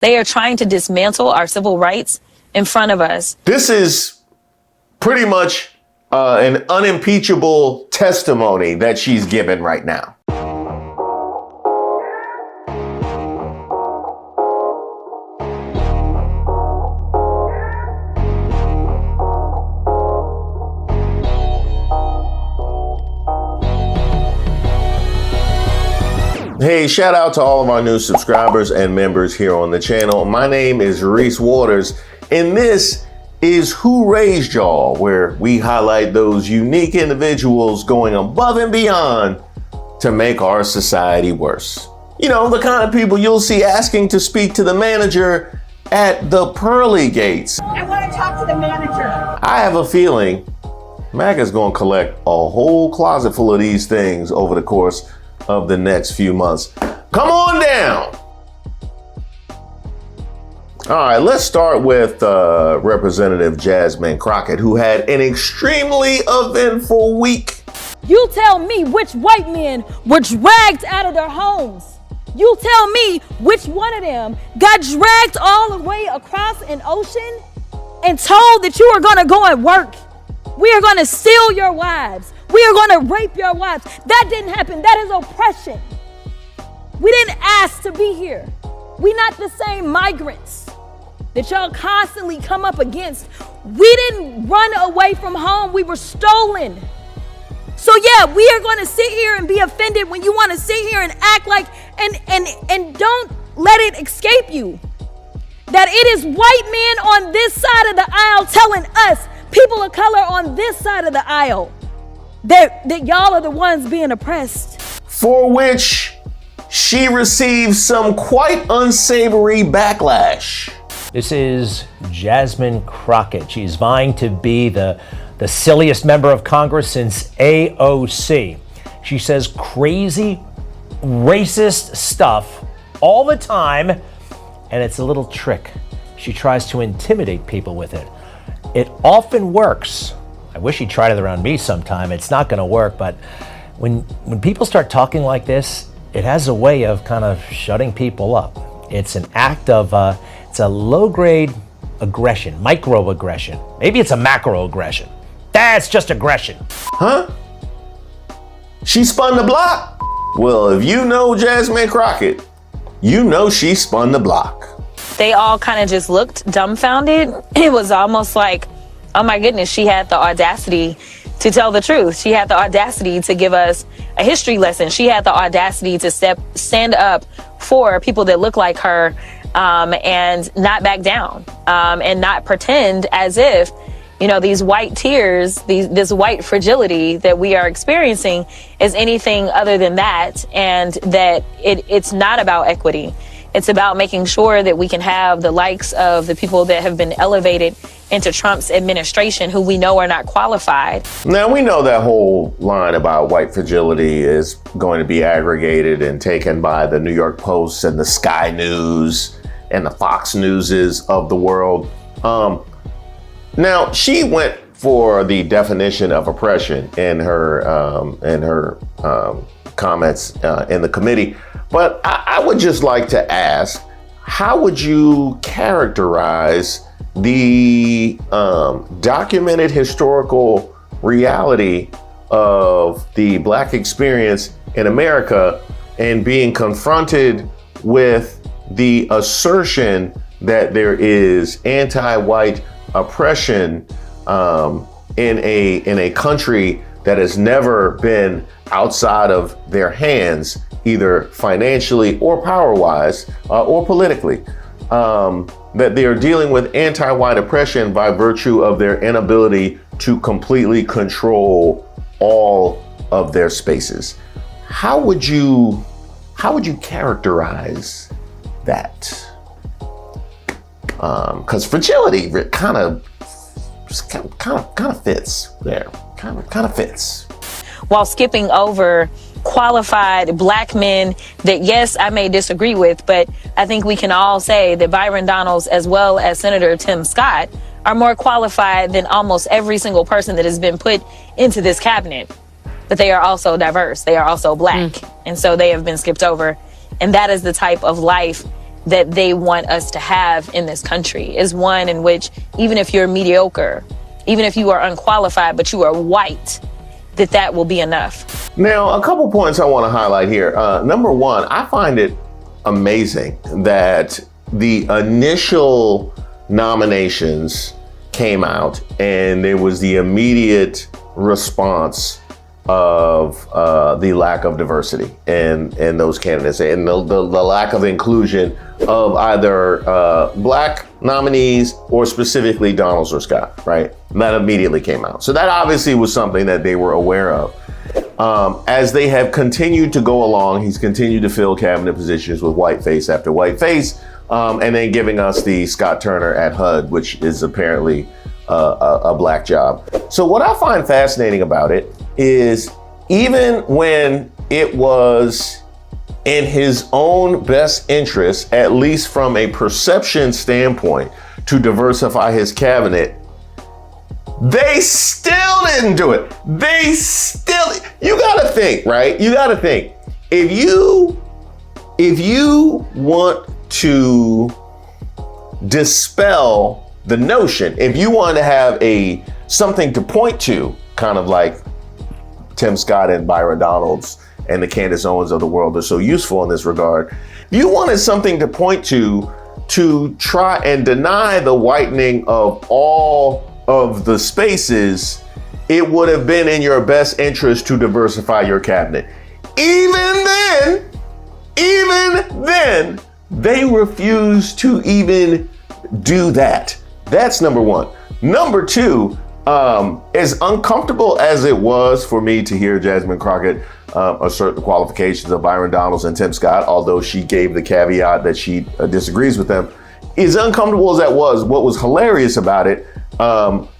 They are trying to dismantle our civil rights in front of us. This is pretty much an unimpeachable testimony that she's given right now. Hey, shout out to all of our new subscribers and members here on the channel. My name is Reese Waters, and this is Who Raised Y'all, where we highlight those unique individuals going above and beyond to make our society worse. You know, the kind of people you'll see asking to speak to the manager at the pearly gates. I want to talk to the manager. I have a feeling MAGA's gonna collect a whole closet full of these things over the course of the next few months. Come on down. All right, let's start with Representative Jasmine Crockett, who had an extremely eventful week. You tell me which white men were dragged out of their homes. You tell me which one of them got dragged all the way across an ocean and told that you are gonna go and work. We are gonna steal your wives. We are going to rape your wives. That didn't happen. That is oppression. We didn't ask to be here. We not the same migrants that y'all constantly come up against. We didn't run away from home. We were stolen. So yeah, we are going to sit here and be offended when you want to sit here and act like, and don't let it escape you that it is white men on this side of the aisle telling us, people of color on this side of the aisle, that y'all are the ones being oppressed. For which she received some quite unsavory backlash. This is Jasmine Crockett. She's vying to be the silliest member of Congress since AOC. She says crazy, racist stuff all the time, and it's a little trick. She tries to intimidate people with it. It often works. I wish he'd tried it around me sometime. It's not gonna work, but when people start talking like this, it has a way of kind of shutting people up. It's an act of, it's a low-grade aggression, microaggression. Maybe it's a macroaggression. That's just aggression. Huh? She spun the block? Well, if you know Jasmine Crockett, you know she spun the block. They all kind of just looked dumbfounded. It was almost like, oh my goodness, she had the audacity to tell the truth. She had the audacity to give us a history lesson. She had the audacity to stand up for people that look like her, and not back down, and not pretend as if, you know, these white tears, this white fragility that we are experiencing is anything other than that, and that it's not about equity. It's about making sure that we can have the likes of the people that have been elevated into Trump's administration, who we know are not qualified. Now, we know that whole line about white fragility is going to be aggregated and taken by the New York Post and the Sky News and the Fox Newses of the world. Now, she went for the definition of oppression in her comments in the committee. But I would just like to ask, how would you characterize the documented historical reality of the Black experience in America and being confronted with the assertion that there is anti-white oppression in a country that has never been outside of their hands, either financially or power-wise, or politically, that they are dealing with anti-white oppression by virtue of their inability to completely control all of their spaces. How would you characterize that? Because fragility kind of fits there, kind of fits. While skipping over qualified Black men that, yes, I may disagree with, but I think we can all say that Byron Donalds, as well as Senator Tim Scott, are more qualified than almost every single person that has been put into this cabinet. But they are also diverse. They are also Black. And so they have been skipped over. And that is the type of life that they want us to have in this country, is one in which even if you're mediocre, even if you are unqualified, but you are white, that will be enough. Now, a couple points I want to highlight here. Number one, I find it amazing that the initial nominations came out and there was the immediate response of the lack of diversity in those candidates and the lack of inclusion of either black nominees or specifically Donalds or Scott, right? That immediately came out. So that obviously was something that they were aware of. As they have continued to go along, he's continued to fill cabinet positions with whiteface after whiteface, and then giving us the Scott Turner at HUD, which is apparently a black job. So what I find fascinating about it is even when it was in his own best interest, at least from a perception standpoint, to diversify his cabinet, they still didn't do it. You gotta think, right? You gotta think. If you want to dispel the notion, if you want to have something to point to, kind of like Tim Scott and Byron Donalds and the Candace Owens of the world are so useful in this regard. If you wanted something to point to try and deny the whitening of all of the spaces, it would have been in your best interest to diversify your cabinet. Even then, they refused to even do that. That's number one. Number two, as uncomfortable as it was for me to hear Jasmine Crockett assert the qualifications of Byron Donalds and Tim Scott, although she gave the caveat that she disagrees with them, as uncomfortable as that was, what was hilarious about it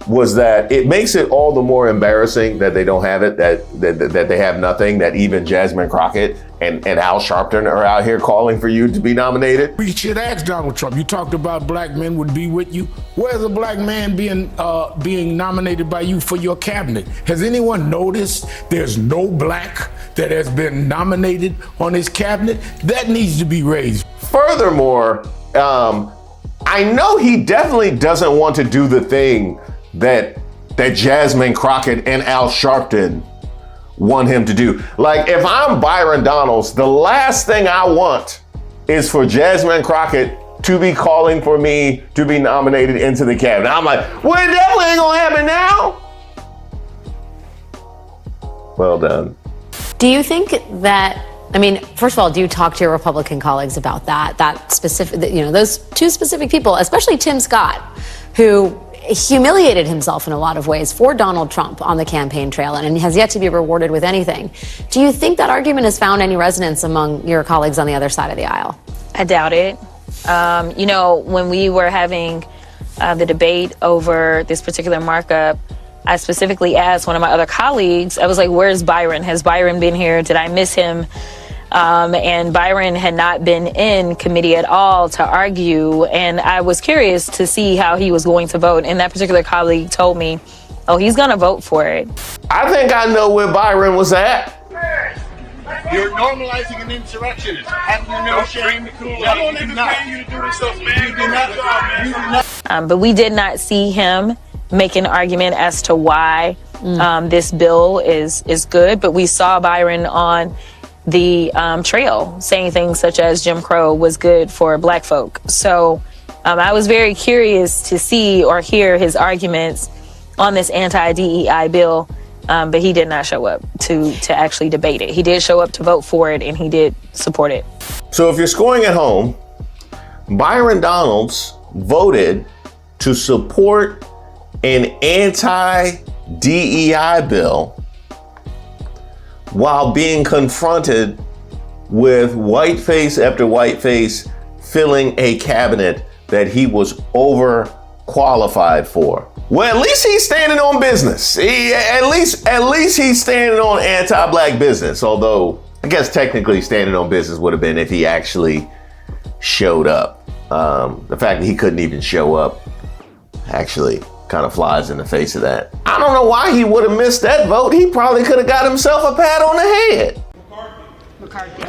was that it makes it all the more embarrassing that they don't have it, that they have nothing, that even Jasmine Crockett and Al Sharpton are out here calling for you to be nominated. We should ask Donald Trump. You talked about black men would be with you. Where's a black man being nominated by you for your cabinet? Has anyone noticed there's no black that has been nominated on his cabinet? That needs to be raised. Furthermore, I know he definitely doesn't want to do the thing that Jasmine Crockett and Al Sharpton want him to do. Like, if I'm Byron Donalds, the last thing I want is for Jasmine Crockett to be calling for me to be nominated into the cabinet. I'm like, well, it definitely ain't gonna happen now. Well done. Do you think that, I mean, first of all, do you talk to your Republican colleagues about that specific, those two specific people, especially Tim Scott, who humiliated himself in a lot of ways for Donald Trump on the campaign trail and has yet to be rewarded with anything? Do you think that argument has found any resonance among your colleagues on the other side of the aisle? I doubt it. When we were having the debate over this particular markup, I specifically asked one of my other colleagues, I was like, where's Byron? Has Byron been here? Did I miss him? And Byron had not been in committee at all to argue. And I was curious to see how he was going to vote. And that particular colleague told me, oh, he's going to vote for it. I think I know where Byron was at. You're normalizing an insurrectionist. Have you no shame? But we did not see him make an argument as to why this bill is good. But we saw Byron on the trail saying things such as Jim Crow was good for black folk. So I was very curious to see or hear his arguments on this anti-DEI bill, but he did not show up to actually debate it. He did show up to vote for it, and he did support it. So if you're scoring at home, Byron Donalds voted to support an anti-DEI bill while being confronted with whiteface after whiteface filling a cabinet that he was overqualified for. Well, at least he's standing on business. At least he's standing on anti-black business. Although I guess technically standing on business would have been if he actually showed up. The fact that he couldn't even show up actually kind of flies in the face of that. I don't know why he would have missed that vote. He probably could have got himself a pat on the head. McCarthy.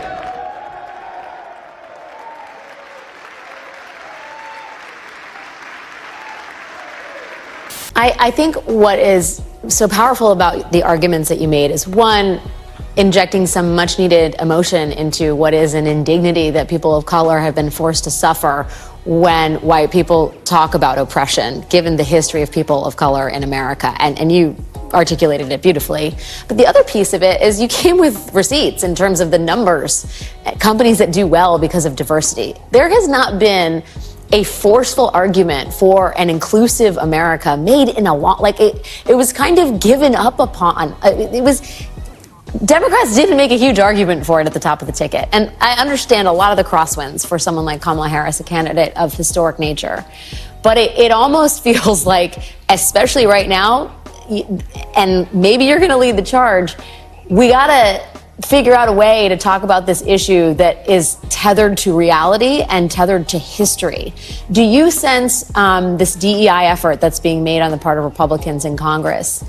I think what is so powerful about the arguments that you made is, one, injecting some much needed emotion into what is an indignity that people of color have been forced to suffer when white people talk about oppression, given the history of people of color in America. And you articulated it beautifully. But the other piece of it is you came with receipts in terms of the numbers, companies that do well because of diversity. There has not been a forceful argument for an inclusive America made in a lot, like it was kind of given up upon. Democrats didn't make a huge argument for it at the top of the ticket. And I understand a lot of the crosswinds for someone like Kamala Harris, a candidate of historic nature. But it almost feels like, especially right now, and maybe you're going to lead the charge, we got to figure out a way to talk about this issue that is tethered to reality and tethered to history. Do you sense this DEI effort that's being made on the part of Republicans in Congress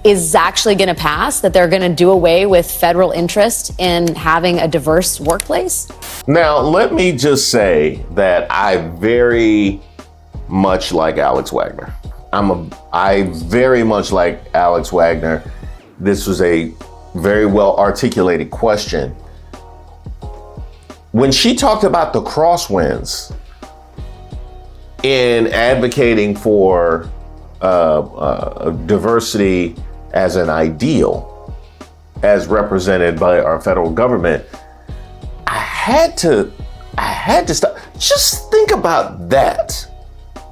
is actually going to pass, that they're going to do away with federal interest in having a diverse workplace? Now, let me just say that I very much like Alex Wagner. I very much like Alex Wagner. This was a very well articulated question. When she talked about the crosswinds in advocating for diversity as an ideal, as represented by our federal government, I had to stop. Just think about that,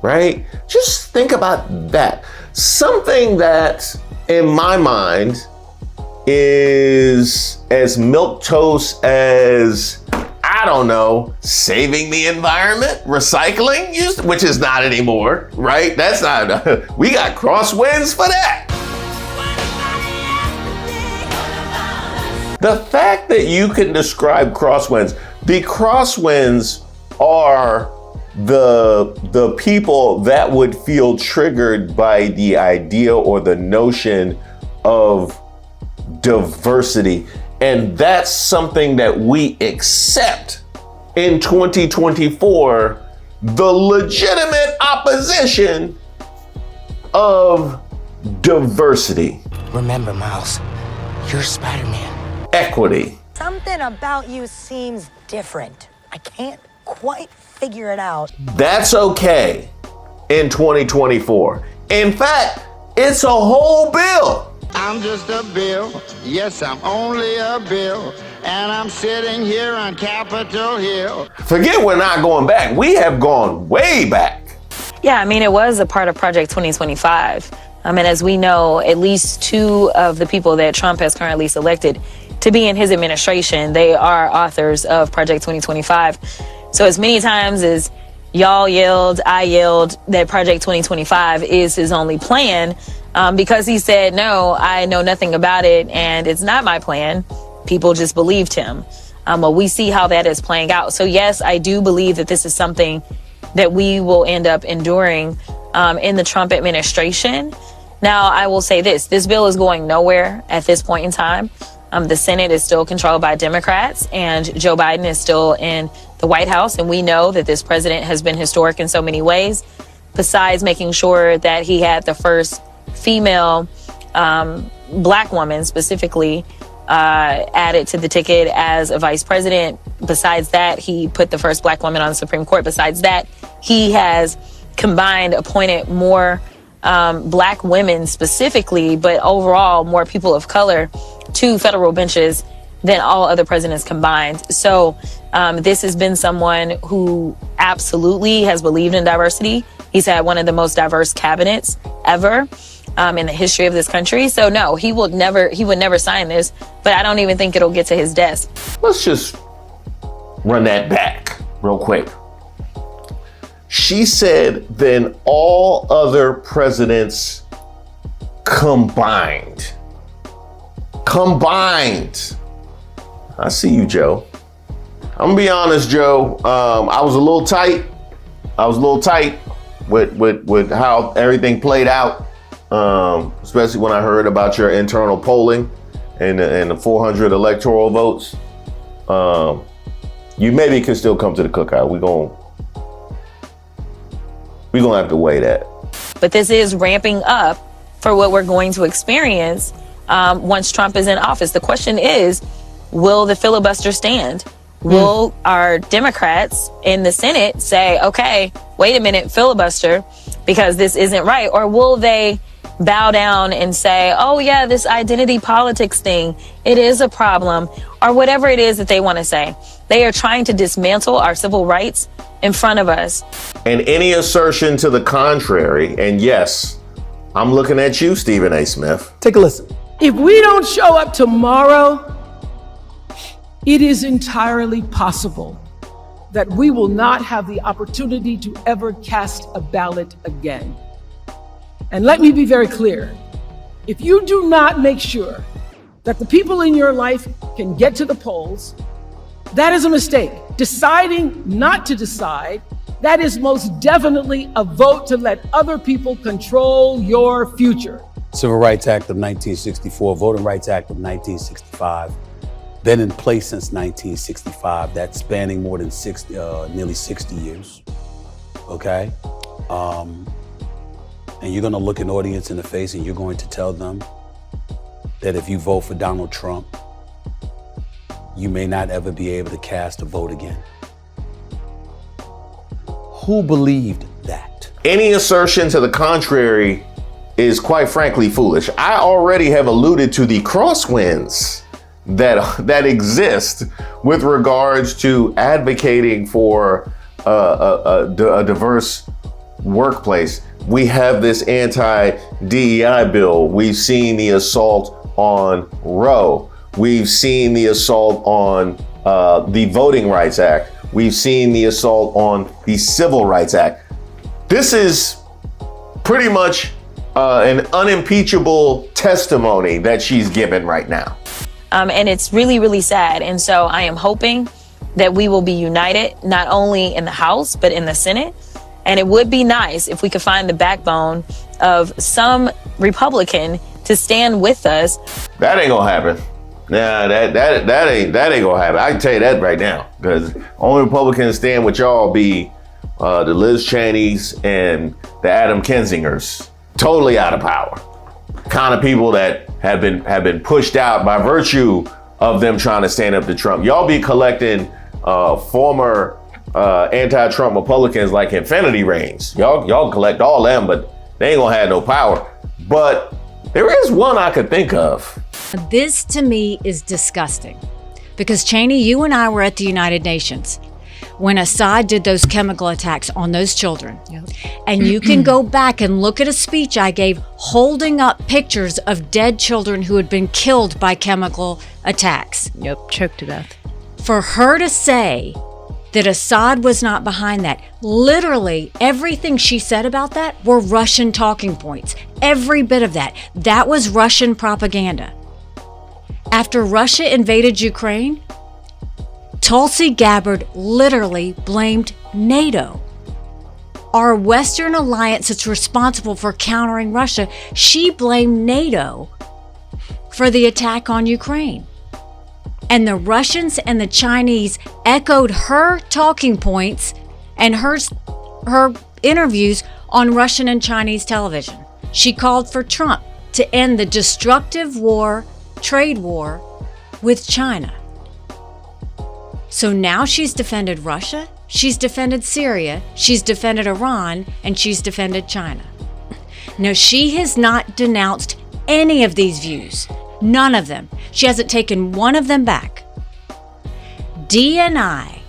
right? Just think about that. Something that, in my mind, is as milquetoast as, I don't know, saving the environment, recycling, which is not anymore, right? That's not, we got crosswinds for that. The fact that you can describe crosswinds, the crosswinds are the people that would feel triggered by the idea or the notion of diversity. And that's something that we accept in 2024, the legitimate opposition of diversity. Remember, Miles, you're Spider-Man. Equity. Something about you seems different. I can't quite figure it out. That's okay in 2024. In fact, it's a whole bill. I'm just a bill. Yes, I'm only a bill. And I'm sitting here on Capitol Hill. Forget we're not going back. We have gone way back. Yeah, I mean, it was a part of Project 2025. And as we know, at least two of the people that Trump has currently selected to be in his administration, they are authors of Project 2025. So as many times as y'all yelled, I yelled that Project 2025 is his only plan, because he said, no, I know nothing about it and it's not my plan, people just believed him. Well, we see how that is playing out. So yes, I do believe that this is something that we will end up enduring in the Trump administration. Now, I will say this bill is going nowhere at this point in time. The Senate is still controlled by Democrats and Joe Biden is still in the White House. And we know that this president has been historic in so many ways, besides making sure that he had the first female black woman specifically added to the ticket as a vice president. Besides that, he put the first black woman on the Supreme Court. Besides that, he has combined, appointed more black women specifically, but overall more people of color to federal benches than all other presidents combined. So this has been someone who absolutely has believed in diversity. He's had one of the most diverse cabinets ever in the history of this country. So no, he would never sign this, but I don't even think it'll get to his desk. Let's just run that back real quick. She said, than all other presidents combined. I see you, Joe. I'm gonna be honest, Joe. I was a little tight with how everything played out, especially when I heard about your internal polling and the 400 electoral votes. You maybe can still come to the cookout. We're gonna have to weigh that. But this is ramping up for what we're going to experience once Trump is in office. The question is, will the filibuster stand? Will our Democrats in the Senate say, okay, wait a minute, filibuster, because this isn't right? Or will they bow down and say, oh yeah, this identity politics thing, it is a problem, or whatever it is that they want to say? They are trying to dismantle our civil rights in front of us. And any assertion to the contrary, and yes, I'm looking at you, Stephen A. Smith. Take a listen. If we don't show up tomorrow, it is entirely possible that we will not have the opportunity to ever cast a ballot again. And let me be very clear. If you do not make sure that the people in your life can get to the polls, that is a mistake. Deciding not to decide, that is most definitely a vote to let other people control your future. Civil Rights Act of 1964, Voting Rights Act of 1965, been in place since 1965. That's spanning more than nearly 60 years, okay? And you're gonna look an audience in the face and you're going to tell them that if you vote for Donald Trump, you may not ever be able to cast a vote again. Who believed that? Any assertion to the contrary is quite frankly foolish. I already have alluded to the crosswinds that exist with regards to advocating for a diverse workplace. We have this anti-DEI bill. We've seen the assault on Roe. We've seen the assault on the Voting Rights Act. We've seen the assault on the Civil Rights Act. This is pretty much an unimpeachable testimony that she's given right now. And it's really, really sad. And so I am hoping that we will be united, not only in the House, but in the Senate. And it would be nice if we could find the backbone of some Republican to stand with us. That ain't gonna happen. Nah, that ain't gonna happen. I can tell you that right now, because only Republicans stand with y'all be the Liz Cheneys and the Adam Kinzingers. Totally out of power. Kind of people that have been pushed out by virtue of them trying to stand up to Trump. Y'all be collecting former anti-Trump Republicans like infinity rings. Y'all collect all them, but they ain't gonna have no power. But there is one I could think of. This to me is disgusting, because Cheney, you and I were at the United Nations when Assad did those chemical attacks on those children. Yep. And you can go back and look at a speech I gave holding up pictures of dead children who had been killed by chemical attacks. Yep, choked to death. For her to say that Assad was not behind that, literally everything she said about that were Russian talking points. Every bit of that. That was Russian propaganda. After Russia invaded Ukraine, Tulsi Gabbard literally blamed NATO. Our Western alliance that's responsible for countering Russia, she blamed NATO for the attack on Ukraine. And the Russians and the Chinese echoed her talking points and her interviews on Russian and Chinese television. She called for Trump to end the destructive trade war with China. So now she's defended Russia, she's defended Syria, she's defended Iran, and she's defended China. Now, she has not denounced any of these views. None of them. She hasn't taken one of them back. DNI,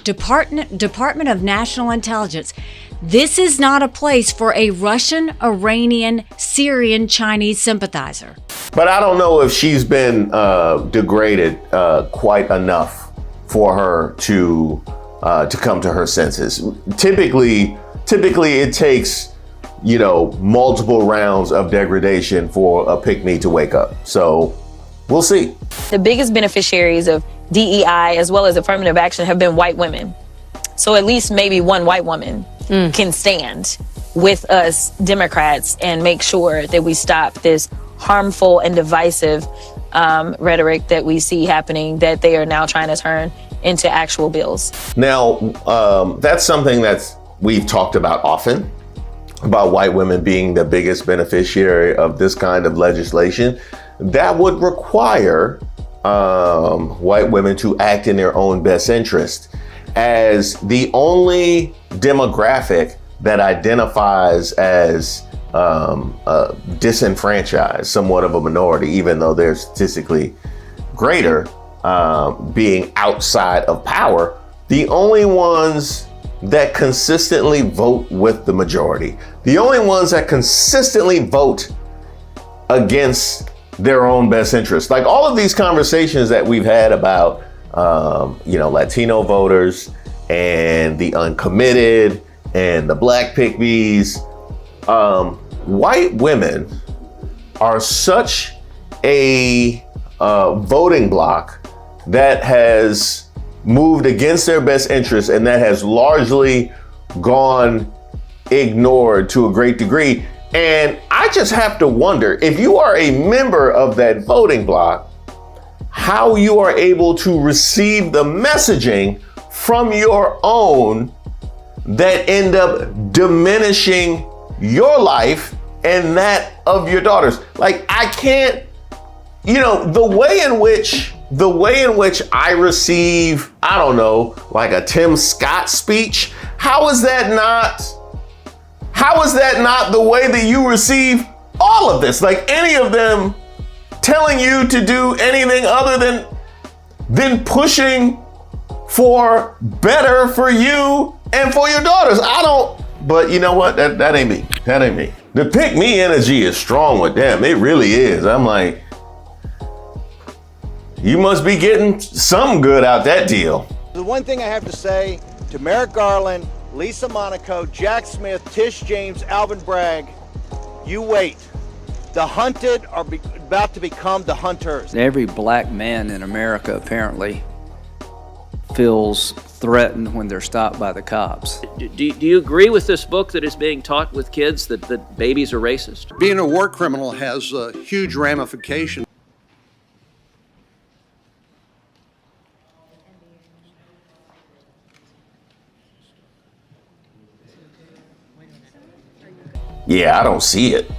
Department of National Intelligence, this is not a place for a Russian, Iranian, Syrian, Chinese sympathizer. But I don't know if she's been degraded quite enough for her to come to her senses. Typically it takes, multiple rounds of degradation for a pick-me to wake up. So we'll see. The biggest beneficiaries of DEI as well as affirmative action have been white women. So at least maybe one white woman can stand with us Democrats and make sure that we stop this harmful and divisive rhetoric that we see happening, that they are now trying to turn into actual bills. Now, that's something that we've talked about often. about white women being the biggest beneficiary of this kind of legislation, that would require white women to act in their own best interest. As the only demographic that identifies as disenfranchised, somewhat of a minority, even though they're statistically greater, being outside of power, the only ones that consistently vote with the majority, the only ones that consistently vote against their own best interest. Like all of these conversations that we've had about, Latino voters and the uncommitted and the black pygmies, white women are such a voting bloc that has moved against their best interests, and that has largely gone ignored to a great degree. And I just have to wonder, if you are a member of that voting bloc, how you are able to receive the messaging from your own that end up diminishing your life and that of your daughters. Like, I can't, the way in which I receive, I don't know, like a Tim Scott speech, how is that not the way that you receive all of this? Like any of them telling you to do anything other than pushing for better for you and for your daughters. But you know what? That ain't me. That ain't me. The pick me energy is strong with them. It really is. I'm like, you must be getting some good out that deal. The one thing I have to say to Merrick Garland, Lisa Monaco, Jack Smith, Tish James, Alvin Bragg, you wait. The hunted are about to become the hunters. Every black man in America apparently feels threatened when they're stopped by the cops. Do you agree with this book that is being taught with kids that babies are racist? Being a war criminal has huge ramifications. Yeah, I don't see it.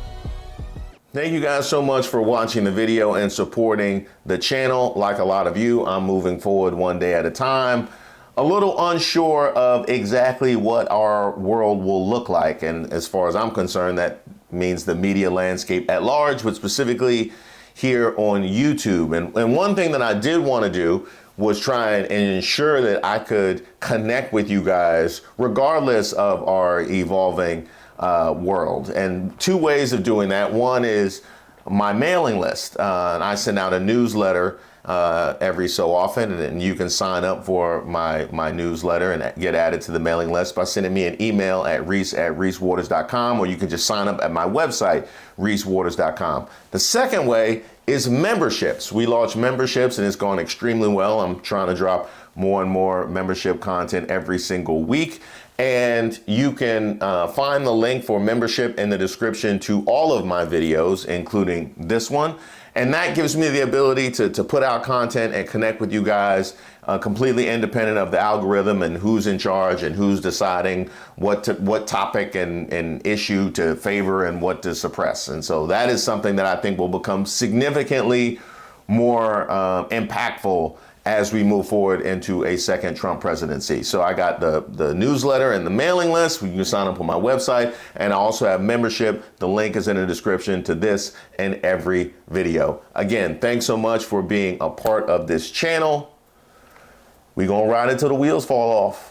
Thank you guys so much for watching the video and supporting the channel. Like a lot of you, I'm moving forward one day at a time. A little unsure of exactly what our world will look like. And as far as I'm concerned, that means the media landscape at large, but specifically here on YouTube. And one thing that I did want to do was try and ensure that I could connect with you guys regardless of our evolving world. And two ways of doing that. One is my mailing list. And I send out a newsletter every so often, and you can sign up for my newsletter and get added to the mailing list by sending me an email at reese@reesewaters.com, or you can just sign up at my website, reesewaters.com. The second way is memberships. We launched memberships and it's gone extremely well. I'm trying to drop more and more membership content every single week. And you can find the link for membership in the description to all of my videos, including this one. And that gives me the ability to put out content and connect with you guys completely independent of the algorithm and who's in charge and who's deciding what topic and issue to favor and what to suppress. And so that is something that I think will become significantly more impactful as we move forward into a second Trump presidency. So I got the newsletter and the mailing list. You can sign up on my website, and I also have membership. The link is in the description to this and every video. Again, thanks so much for being a part of this channel. We're gonna ride it till the wheels fall off.